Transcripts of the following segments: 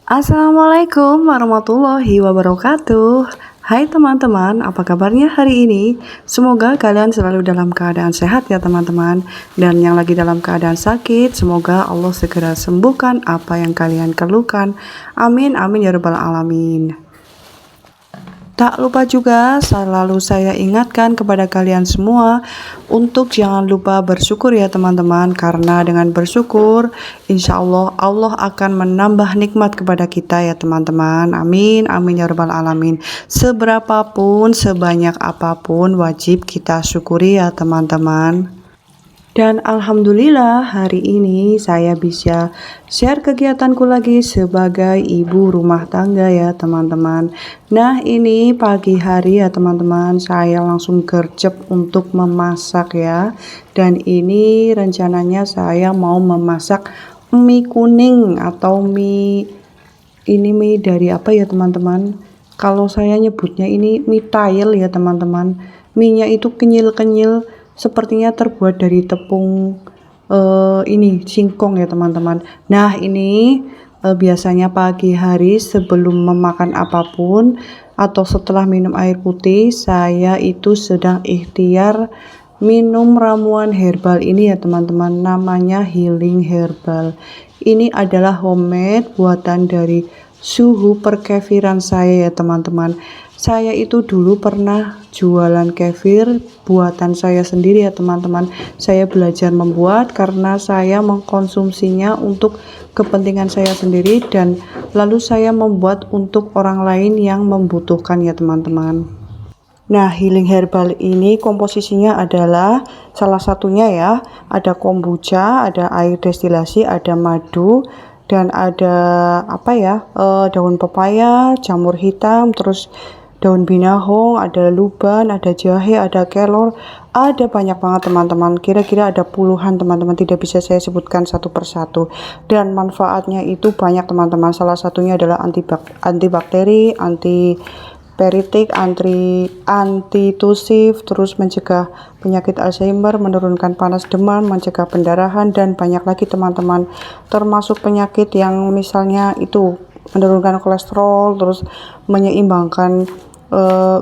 Assalamualaikum warahmatullahi wabarakatuh. Hai teman-teman, apa kabarnya hari ini? Semoga kalian selalu dalam keadaan sehat ya teman-teman. Dan yang lagi dalam keadaan sakit, semoga Allah segera sembuhkan apa yang kalian keluhkan. Amin, amin ya rabbal alamin. Tak lupa juga selalu saya ingatkan kepada kalian semua untuk jangan lupa bersyukur ya teman-teman, karena dengan bersyukur insya Allah Allah akan menambah nikmat kepada kita ya teman-teman. Amin amin ya rabbal alamin. Seberapapun sebanyak apapun wajib kita syukuri ya teman-teman. Dan alhamdulillah hari ini saya bisa share kegiatanku lagi sebagai ibu rumah tangga ya teman-teman. Nah ini pagi hari ya teman-teman, saya langsung gercep untuk memasak ya. Dan ini rencananya saya mau memasak mie kuning atau mie, ini mie dari apa ya teman-teman. Kalau saya nyebutnya ini mie tayel ya teman-teman. Mie nya itu kenyil-kenyil, sepertinya terbuat dari tepung ini singkong ya teman-teman. Nah ini biasanya pagi hari sebelum memakan apapun atau setelah minum air putih, saya itu sedang ikhtiar minum ramuan herbal ini ya teman-teman, namanya healing herbal. Ini adalah homemade buatan dari suhu perkefiran saya ya teman-teman. Saya itu dulu pernah jualan kefir buatan saya sendiri ya teman-teman. Saya belajar membuat karena saya mengkonsumsinya untuk kepentingan saya sendiri, dan lalu saya membuat untuk orang lain yang membutuhkan ya teman-teman. Nah, healing herbal ini komposisinya adalah salah satunya ya, ada kombucha, ada air destilasi, ada madu, dan ada apa ya, daun pepaya, jamur hitam, terus daun binahong, ada luban, ada jahe, ada kelor, ada banyak banget teman-teman. Kira-kira ada puluhan teman-teman, tidak bisa saya sebutkan satu persatu. Dan manfaatnya itu banyak teman-teman. Salah satunya adalah antibakteri, antiperitik, antitusif, terus mencegah penyakit Alzheimer, menurunkan panas demam, mencegah pendarahan, dan banyak lagi teman-teman. Termasuk penyakit yang misalnya itu menurunkan kolesterol, terus menyeimbangkan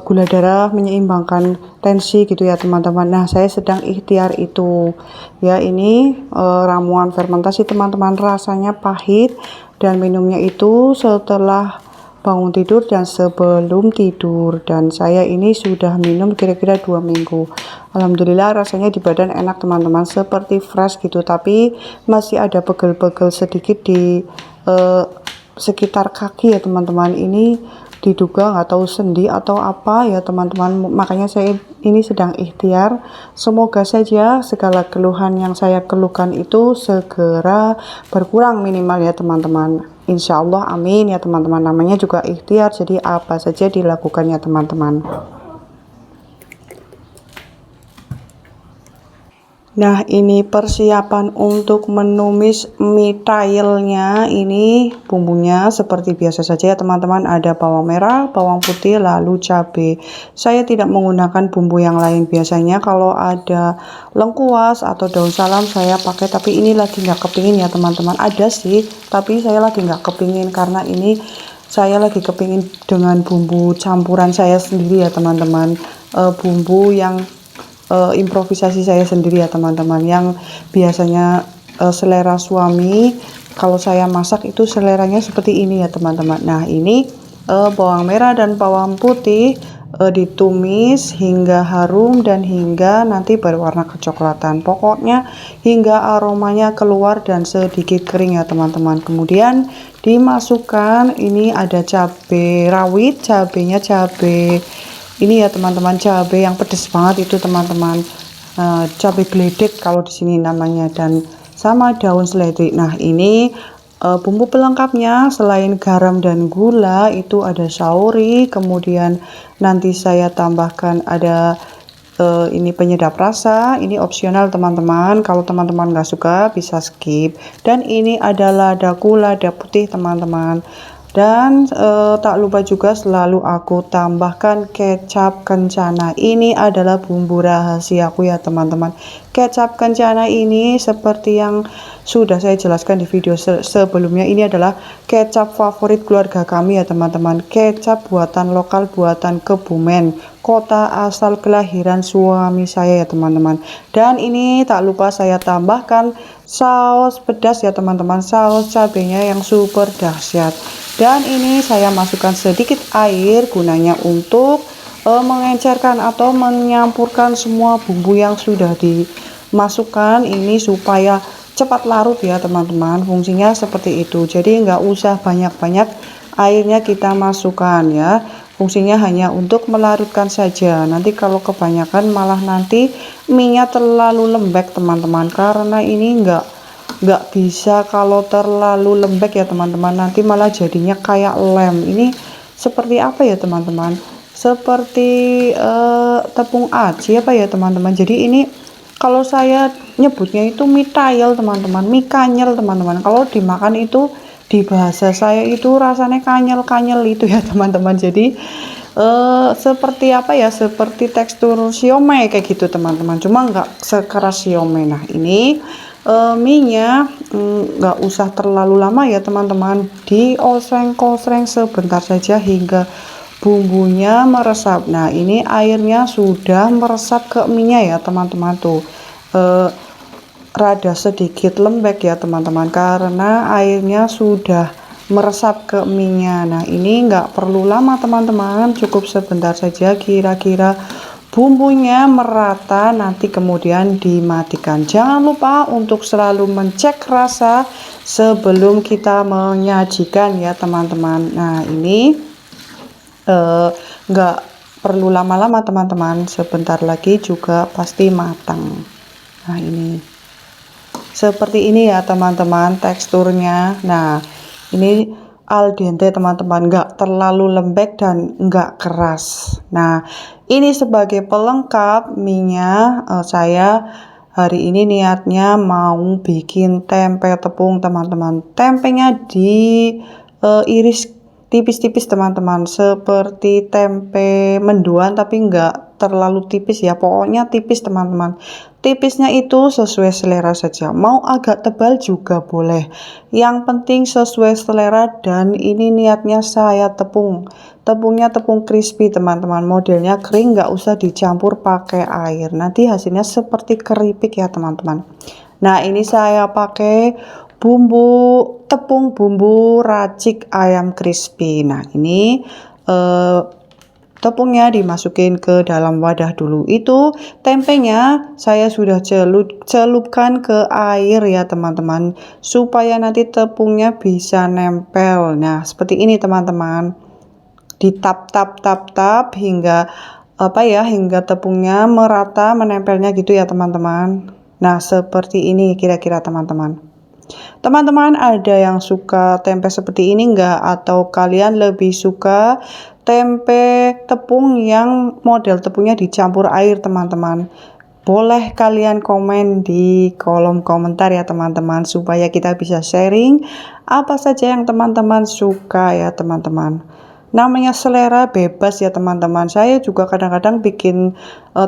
gula darah, menyeimbangkan tensi gitu ya teman-teman. Nah saya sedang ikhtiar itu ya. Ini ramuan fermentasi teman-teman, rasanya pahit, dan minumnya itu setelah bangun tidur dan sebelum tidur, dan saya ini sudah minum kira-kira 2 minggu. Alhamdulillah rasanya di badan enak teman-teman, seperti fresh gitu, tapi masih ada pegel-pegel sedikit di sekitar kaki ya teman-teman. Ini diduga nggak tahu sendi atau apa ya teman-teman, makanya saya ini sedang ikhtiar. Semoga saja segala keluhan yang saya keluhkan itu segera berkurang minimal ya teman-teman. Insya Allah amin ya teman-teman. Namanya juga ikhtiar, jadi apa saja dilakukan ya teman-teman. Nah ini persiapan untuk menumis mie tayelnya. Ini bumbunya seperti biasa saja ya teman-teman, ada bawang merah, bawang putih, lalu cabai. Saya tidak menggunakan bumbu yang lain. Biasanya kalau ada lengkuas atau daun salam saya pakai, tapi ini lagi nggak kepingin ya teman-teman. Ada sih, tapi saya lagi nggak kepingin karena ini saya lagi kepingin dengan bumbu campuran saya sendiri ya teman-teman. Bumbu yang improvisasi saya sendiri ya teman-teman, yang biasanya selera suami kalau saya masak itu seleranya seperti ini ya teman-teman. Nah ini bawang merah dan bawang putih ditumis hingga harum dan hingga nanti berwarna kecoklatan, pokoknya hingga aromanya keluar dan sedikit kering ya teman-teman. Kemudian dimasukkan, ini ada cabai rawit, cabenya cabai ini ya teman-teman, cabai yang pedas banget itu teman-teman, cabai geledek kalau di sini namanya, dan sama daun seledri. Nah ini bumbu pelengkapnya selain garam dan gula itu ada saori, kemudian nanti saya tambahkan ada ini penyedap rasa, ini opsional teman-teman, kalau teman-teman nggak suka bisa skip. Dan ini adalah lada putih teman-teman. Dan tak lupa juga selalu aku tambahkan kecap kencana. Ini adalah bumbu rahasiaku ya teman-teman. kecap kencana ini seperti yang sudah saya jelaskan di video sebelumnya, ini adalah kecap favorit keluarga kami ya teman-teman. Kecap buatan lokal, buatan Kebumen, kota asal kelahiran suami saya ya teman-teman. Dan ini tak lupa saya tambahkan saus pedas ya teman-teman, saus cabenya yang super dahsyat. Dan ini saya masukkan sedikit air gunanya untuk mengencerkan atau menyampurkan semua bumbu yang sudah dimasukkan ini supaya cepat larut ya teman-teman. Fungsinya seperti itu, jadi nggak usah banyak-banyak airnya kita masukkan ya. Fungsinya hanya untuk melarutkan saja. Nanti kalau kebanyakan malah nanti minyak terlalu lembek teman-teman, karena ini nggak bisa kalau terlalu lembek ya teman-teman, nanti malah jadinya kayak lem. Ini seperti apa ya teman-teman, seperti tepung aci apa ya teman-teman. Jadi ini kalau saya nyebutnya itu mie tayel teman-teman, mie kanyel teman-teman. Kalau dimakan itu di bahasa saya itu rasanya kanyel-kanyel itu ya teman-teman. Jadi seperti apa ya, seperti tekstur siomay kayak gitu teman-teman, cuma nggak sekeras siomay. Nah ini minyak nggak usah terlalu lama ya teman-teman, dioseng-koseng sebentar saja hingga bumbunya meresap. Nah ini airnya sudah meresap ke minyak ya teman-teman, tuh rada sedikit lembek ya teman-teman karena airnya sudah meresap ke minyak. Nah ini nggak perlu lama teman-teman, cukup sebentar saja, kira-kira bumbunya merata, nanti kemudian dimatikan. Jangan lupa untuk selalu mencek rasa sebelum kita menyajikan ya teman-teman. Nah ini nggak perlu lama-lama teman-teman, sebentar lagi juga pasti matang. Nah ini seperti ini ya teman-teman teksturnya. Nah ini al dente teman-teman, nggak terlalu lembek dan nggak keras. Nah ini sebagai pelengkap minyak, saya hari ini niatnya mau bikin tempe tepung teman-teman. Tempenya iris tipis-tipis teman-teman, seperti tempe mendoan tapi enggak terlalu tipis ya, pokoknya tipis teman-teman. Tipisnya itu sesuai selera saja, mau agak tebal juga boleh, yang penting sesuai selera. Dan ini niatnya saya tepungnya tepung crispy teman-teman, modelnya kering, nggak usah dicampur pakai air, nanti hasilnya seperti keripik ya teman-teman. Nah ini saya pakai tepung bumbu racik ayam crispy. Nah ini tepungnya dimasukin ke dalam wadah dulu. Itu tempenya saya sudah celupkan ke air ya teman-teman, supaya nanti tepungnya bisa nempel. Nah seperti ini teman-teman, ditap hingga hingga tepungnya merata menempelnya gitu ya teman-teman. Nah seperti ini kira-kira teman-teman. Teman-teman ada yang suka tempe seperti ini enggak, atau kalian lebih suka tempe tepung yang model tepungnya dicampur air teman-teman? Boleh kalian komen di kolom komentar ya teman-teman, supaya kita bisa sharing apa saja yang teman-teman suka ya teman-teman. Namanya selera bebas ya teman-teman. Saya juga kadang-kadang bikin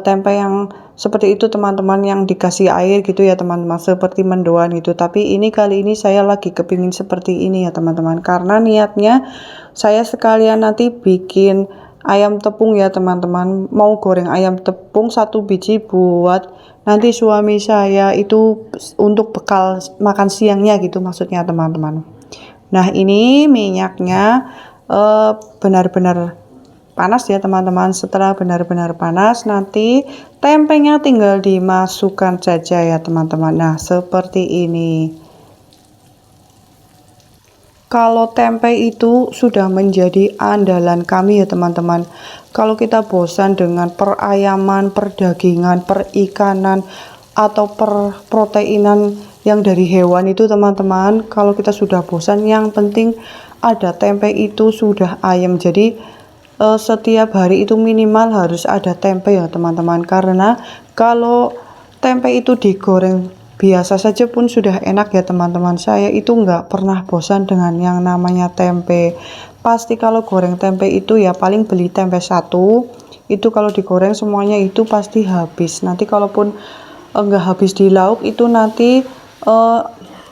tempe yang seperti itu teman-teman, yang dikasih air gitu ya teman-teman, seperti mendoan gitu. Tapi kali ini saya lagi kepingin seperti ini ya teman-teman, karena niatnya saya sekalian nanti bikin ayam tepung ya teman-teman. Mau goreng ayam tepung 1 biji buat nanti suami saya, itu untuk bekal makan siangnya gitu maksudnya teman-teman. Nah ini minyaknya benar-benar panas ya teman-teman. Setelah benar-benar panas, nanti tempenya tinggal dimasukkan saja ya teman-teman. Nah seperti ini. Kalau tempe itu sudah menjadi andalan kami ya teman-teman. Kalau kita bosan dengan perayaman, perdagingan, perikanan, atau perproteinan yang dari hewan itu teman-teman, kalau kita sudah bosan, yang penting ada tempe itu sudah ayam. Jadi setiap hari itu minimal harus ada tempe ya teman-teman, karena kalau tempe itu digoreng biasa saja pun sudah enak ya teman-teman. Saya itu nggak pernah bosan dengan yang namanya tempe. Pasti kalau goreng tempe itu ya paling beli tempe 1, itu kalau digoreng semuanya itu pasti habis. Nanti kalaupun nggak habis di lauk itu nanti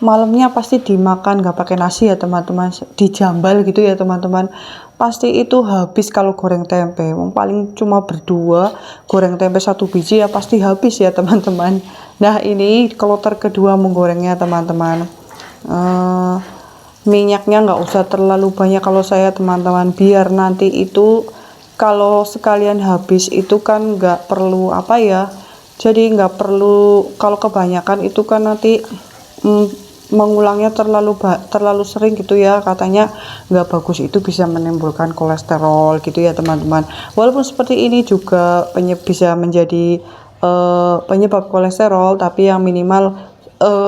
malamnya pasti dimakan nggak pakai nasi ya teman-teman, dijambal gitu ya teman-teman. Pasti itu habis kalau goreng tempe. Paling cuma berdua goreng tempe 1 biji ya pasti habis ya teman-teman. Nah ini kloter kedua menggorengnya teman-teman. Minyaknya nggak usah terlalu banyak kalau saya teman-teman, biar nanti itu kalau sekalian habis itu kan nggak perlu apa ya, jadi nggak perlu kalau kebanyakan itu kan nanti mengulangnya terlalu sering gitu ya, katanya nggak bagus, itu bisa menimbulkan kolesterol gitu ya teman-teman. Walaupun seperti ini juga bisa menjadi penyebab kolesterol, tapi yang minimal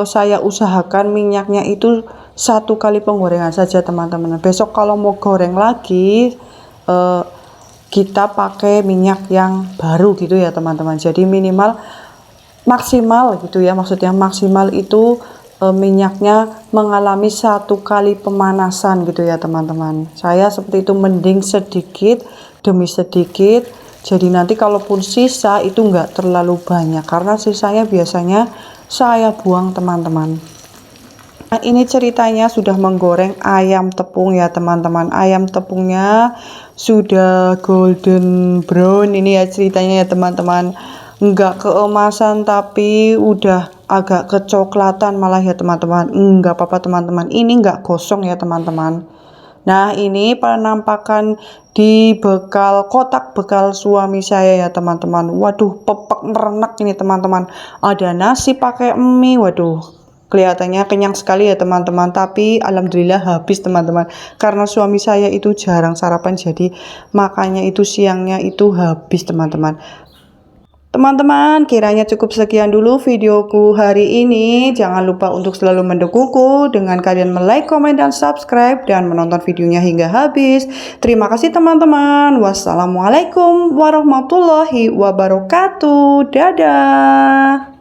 saya usahakan minyaknya itu 1 kali penggorengan saja teman-teman. Besok kalau mau goreng lagi kita pakai minyak yang baru gitu ya teman-teman. Jadi minimal maksimal gitu ya, maksudnya maksimal itu minyaknya mengalami 1 kali pemanasan gitu ya teman-teman. Saya seperti itu, mending sedikit demi sedikit, jadi nanti kalaupun sisa itu enggak terlalu banyak, karena sisanya biasanya saya buang teman-teman. Nah ini ceritanya sudah menggoreng ayam tepung ya teman-teman. Ayam tepungnya sudah golden brown ini ya ceritanya ya teman-teman. Enggak keemasan tapi udah agak kecoklatan malah ya teman-teman. Enggak apa-apa teman-teman, ini enggak gosong ya teman-teman. Nah ini penampakan di kotak bekal suami saya ya teman-teman. Waduh, pepek merenak ini teman-teman. Ada nasi pakai mie, waduh, kelihatannya kenyang sekali ya teman-teman. Tapi alhamdulillah habis teman-teman, karena suami saya itu jarang sarapan, jadi makanya itu siangnya itu habis teman-teman. Teman-teman, kiranya cukup sekian dulu videoku hari ini. Jangan lupa untuk selalu mendukungku dengan kalian like, komen, dan subscribe, dan menonton videonya hingga habis. Terima kasih teman-teman. Wassalamualaikum warahmatullahi wabarakatuh. Dadah.